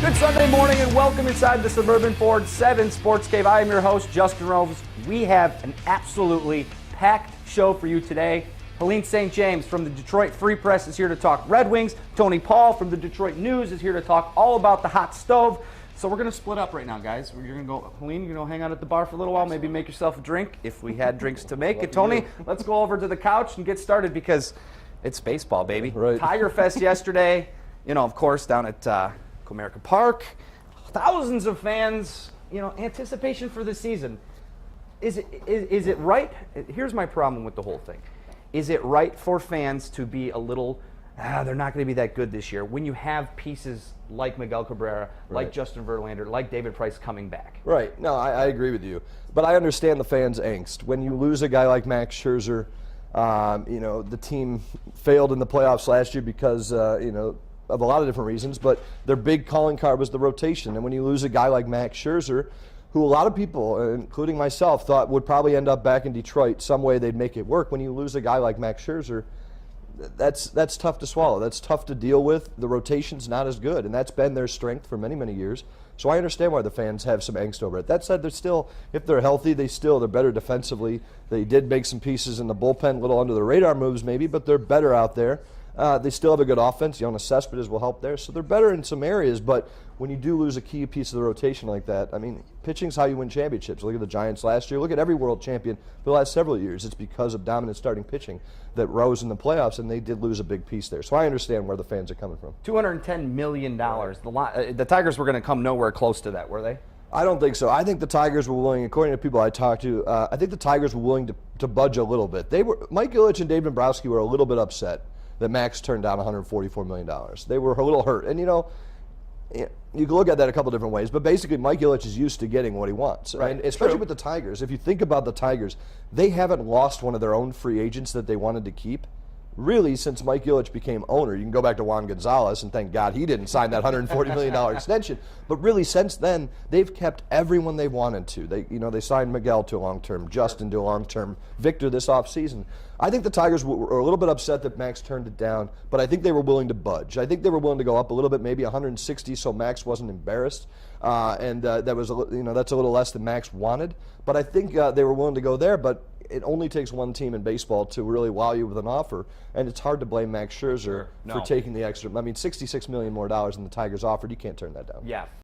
Good Sunday morning and welcome inside the Suburban Ford 7 Sports Cave. I am your host, Justin Rose. We have an absolutely packed show for you today. Helene St. James from the Detroit Free Press is here to talk Red Wings. Tony Paul from the Detroit News is here to talk all about the hot stove. So we're going to split up right now, guys. You're going to go, Helene, you're going to hang out at the bar for a little while, maybe make yourself a drink if we had drinks to make. And Tony, let's go over to the couch and get started because it's baseball, baby. Right. Tiger Fest yesterday, of course, down at Comerica Park. Thousands of fans, anticipation for the season. Is it right? Here's my problem with the whole thing. Is it right for fans to be a little, they're not going to be that good this year when you have pieces like Miguel Cabrera, like Justin Verlander, like David Price coming back? Right. No, I agree with you. But I understand the fans' angst. When you lose a guy like Max Scherzer, the team failed in the playoffs last year because, of a lot of different reasons, but their big calling card was the rotation. And when you lose a guy like Max Scherzer, who a lot of people, including myself, thought would probably end up back in Detroit, some way they'd make it work. When you lose a guy like Max Scherzer, that's tough to swallow. That's tough to deal with. The rotation's not as good, and that's been their strength for many, many years. So I understand why the fans have some angst over it. That said, they're still, if they're healthy, they're better defensively. They did make some pieces in the bullpen, a little under the radar moves maybe, but they're better out there. They still have a good offense. Jonas Cespedes will help there. So they're better in some areas, but when you do lose a key piece of the rotation like that, pitching's how you win championships. Look at the Giants last year. Look at every world champion for the last several years. It's because of dominant starting pitching that rose in the playoffs, and they did lose a big piece there. So I understand where the fans are coming from. $210 million. The Tigers were going to come nowhere close to that, were they? I don't think so. I think the Tigers were willing, according to people I talked to, I think the Tigers were willing to budge a little bit. Mike Ilitch and Dave Dombrowski were a little bit upset that Max turned down $144 million. They were a little hurt. And, you can look at that a couple different ways, but basically Mike Ilitch is used to getting what he wants. Right. And especially with the Tigers. If you think about the Tigers, they haven't lost one of their own free agents that they wanted to keep really since Mike Ilitch became owner. You can go back to Juan Gonzalez, and thank God he didn't sign that $140 million extension. But really, since then, they've kept everyone they wanted to. They signed Miguel to a long-term, Justin to a long-term, Victor this offseason. I think the Tigers were a little bit upset that Max turned it down, but I think they were willing to budge. I think they were willing to go up a little bit, maybe 160, so Max wasn't embarrassed. That was that's a little less than Max wanted. But I think they were willing to go there. But it only takes one team in baseball to really wow you with an offer, and it's hard to blame Max Scherzer for taking the extra. $66 million more than the Tigers offered. You can't turn that down. Yeah.